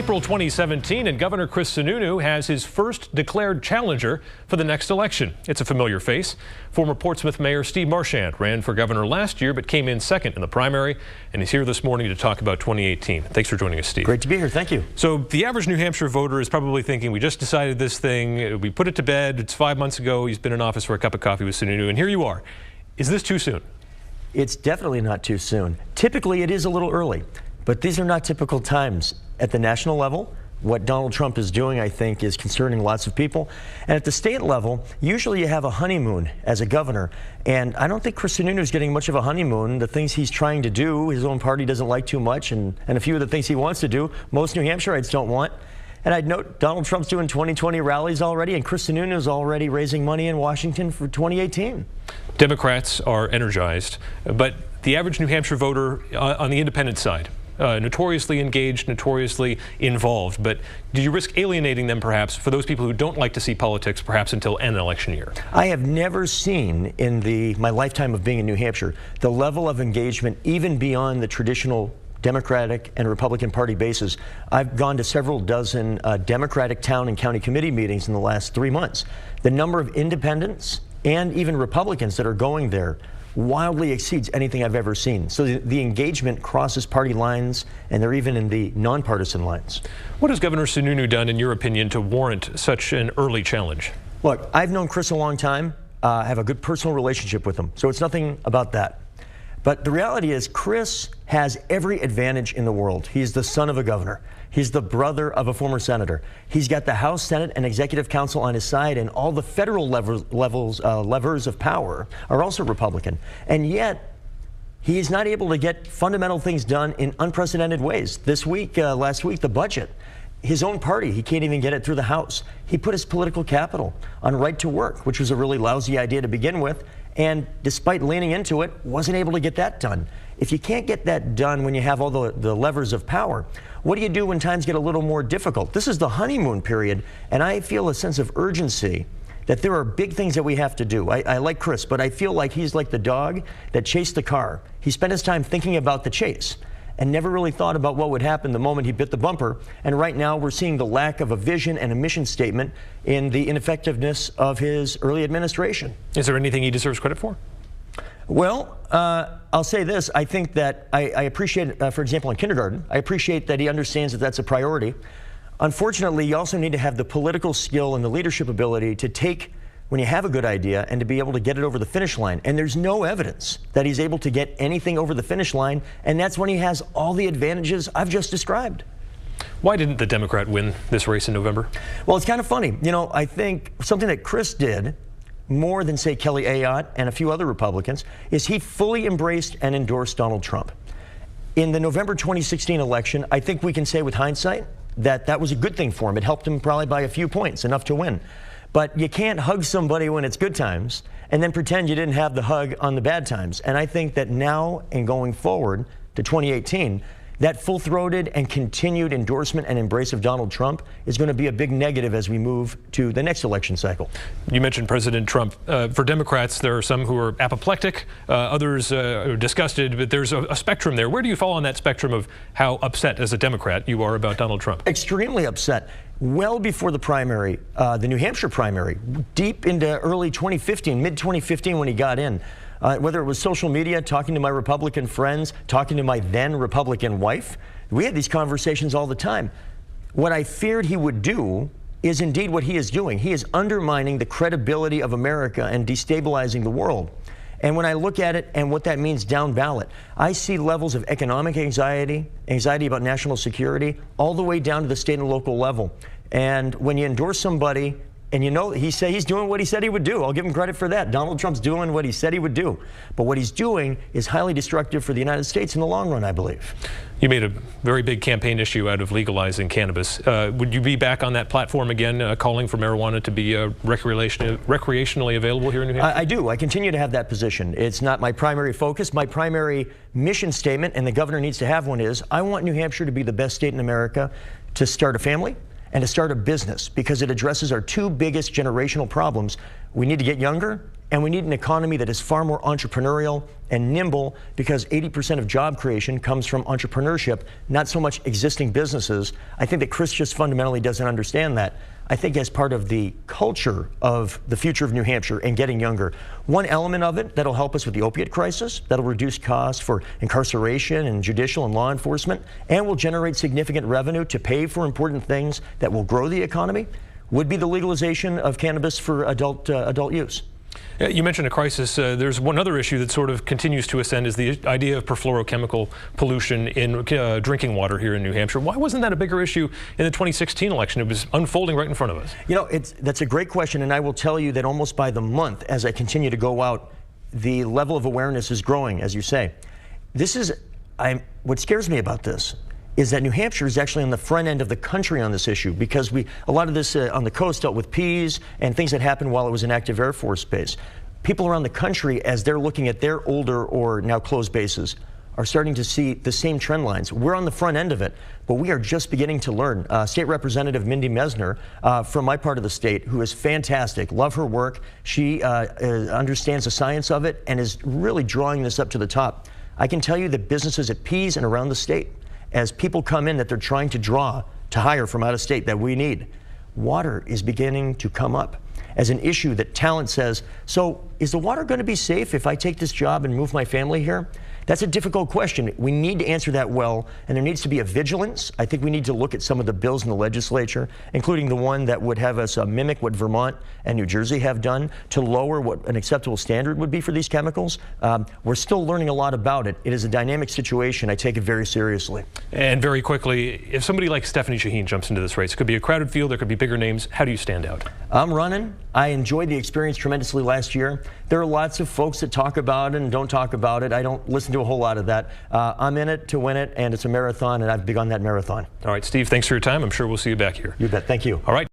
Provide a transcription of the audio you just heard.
April 2017, and Governor Chris Sununu has his first declared challenger for the next election. It's a familiar face. Former Portsmouth Mayor Steve Marchant ran for governor last year, but came in second in the primary, and he's here this morning to talk about 2018. Thanks for joining us, Steve. Great to be here. Thank you. So the average New Hampshire voter is probably thinking, we just decided this thing, we put it to bed, it's 5 months ago, he's been in office for a cup of coffee with Sununu, and here you are. Is this too soon? It's definitely not too soon. Typically, it is a little early, but these are not typical times. At the national level, what Donald Trump is doing, I think, is concerning lots of people. And at the state level, usually you have a honeymoon as a governor. And I don't think Chris Sununu is getting much of a honeymoon. The things he's trying to do, his own party doesn't like too much. And a few of the things he wants to do, most New Hampshireites don't want. And I'd note Donald Trump's doing 2020 rallies already, and Chris Sununu is already raising money in Washington for 2018. Democrats are energized, but the average New Hampshire voter on the independent side, notoriously engaged, notoriously involved, but do you risk alienating them perhaps for those people who don't like to see politics perhaps until an election year? I have never seen in my lifetime of being in New Hampshire the level of engagement even beyond the traditional Democratic and Republican Party bases. I've gone to several dozen Democratic town and county committee meetings in the last 3 months. The number of independents and even Republicans that are going there wildly exceeds anything I've ever seen. So the engagement crosses party lines, and they're even in the nonpartisan lines. What has Governor Sununu done, in your opinion, to warrant such an early challenge? Look, I've known Chris a long time. I have a good personal relationship with him, so it's nothing about that. But the reality is, Chris has every advantage in the world. He's the son of a governor. He's the brother of a former senator. He's got the House, Senate, and Executive Council on his side, and all the federal levers of power are also Republican. And yet, he is not able to get fundamental things done in unprecedented ways. This week, last week, the budget. His own party, he can't even get it through the House. He put his political capital on right to work, which was a really lousy idea to begin with. And despite leaning into it, wasn't able to get that done. If you can't get that done when you have all the levers of power, what do you do when times get a little more difficult? This is the honeymoon period, and I feel a sense of urgency that there are big things that we have to do. I like Chris, but I feel like he's like the dog that chased the car. He spent his time thinking about the chase and never really thought about what would happen the moment he bit the bumper. And right now we're seeing the lack of a vision and a mission statement in the ineffectiveness of his early administration. Is there anything he deserves credit for? Well, I'll say this. I think that I appreciate, for example, in kindergarten, I appreciate that he understands that that's a priority. Unfortunately, you also need to have the political skill and the leadership ability to take when you have a good idea and to be able to get it over the finish line. And there's no evidence that he's able to get anything over the finish line, and that's when he has all the advantages I've just described. Why didn't the Democrat win this race in November? Well, it's kind of funny. You know, I think something that Chris did more than, say, Kelly Ayotte and a few other Republicans is he fully embraced and endorsed Donald Trump. In the November 2016 election, I think we can say with hindsight that that was a good thing for him. It helped him probably by a few points, enough to win. But you can't hug somebody when it's good times and then pretend you didn't have the hug on the bad times. And I think that now and going forward to 2018, that full-throated and continued endorsement and embrace of Donald Trump is going to be a big negative as we move to the next election cycle. You mentioned President Trump. For Democrats, there are some who are apoplectic, others are disgusted, but there's a spectrum there. Where do you fall on that spectrum of how upset as a Democrat you are about Donald Trump? Extremely upset. Well before the primary, the New Hampshire primary, deep into early 2015, mid-2015 when he got in. Whether it was social media, talking to my Republican friends, talking to my then Republican wife, we had these conversations all the time. What I feared he would do is indeed what he is doing. He is undermining the credibility of America and destabilizing the world. And when I look at it and what that means down ballot, I see levels of economic anxiety about national security, all the way down to the state and local level. And when you endorse somebody, and you know, he's doing what he said he would do. I'll give him credit for that. Donald Trump's doing what he said he would do. But what he's doing is highly destructive for the United States in the long run, I believe. You made a very big campaign issue out of legalizing cannabis. Would you be back on that platform again, calling for marijuana to be recreationally available here in New Hampshire? I do. I continue to have that position. It's not my primary focus. My primary mission statement, and the governor needs to have one, is I want New Hampshire to be the best state in America to start a family and to start a business, because it addresses our two biggest generational problems. We need to get younger, And we need an economy that is far more entrepreneurial and nimble, because 80% of job creation comes from entrepreneurship, not so much existing businesses. I think that Chris just fundamentally doesn't understand that. I think as part of the culture of the future of New Hampshire and getting younger, one element of it that'll help us with the opiate crisis, that'll reduce costs for incarceration and judicial and law enforcement, and will generate significant revenue to pay for important things that will grow the economy, would be the legalization of cannabis for adult use. You mentioned a crisis. There's one other issue that sort of continues to ascend, is the idea of perfluorochemical pollution in drinking water here in New Hampshire. Why wasn't that a bigger issue in the 2016 election? It was unfolding right in front of us. You know, that's a great question, and I will tell you that almost by the month, as I continue to go out, the level of awareness is growing, as you say. What scares me about this is that New Hampshire is actually on the front end of the country on this issue, because a lot of this on the coast dealt with peas and things that happened while it was an active Air Force base. People around the country, as they're looking at their older or now closed bases, are starting to see the same trend lines. We're on the front end of it, but we are just beginning to learn. State Representative Mindy Messner from my part of the state, who is fantastic, love her work. She understands the science of it and is really drawing this up to the top. I can tell you that businesses at Pease and around the state, as people come in that they're trying to draw to hire from out of state that we need, water is beginning to come up as an issue that talent says, so is the water going to be safe if I take this job and move my family here? That's a difficult question. We need to answer that well, and there needs to be a vigilance. I think we need to look at some of the bills in the legislature, including the one that would have us mimic what Vermont and New Jersey have done to lower what an acceptable standard would be for these chemicals. We're still learning a lot about it. It is a dynamic situation. I take it very seriously. And very quickly, if somebody like Stephanie Shaheen jumps into this race, it could be a crowded field, there could be bigger names. How do you stand out? I'm running. I enjoyed the experience tremendously last year. There are lots of folks that talk about it and don't talk about it. I don't listen to a whole lot of that. I'm in it to win it, and it's a marathon, and I've begun that marathon. All right, Steve, thanks for your time. I'm sure we'll see you back here. You bet. Thank you. All right.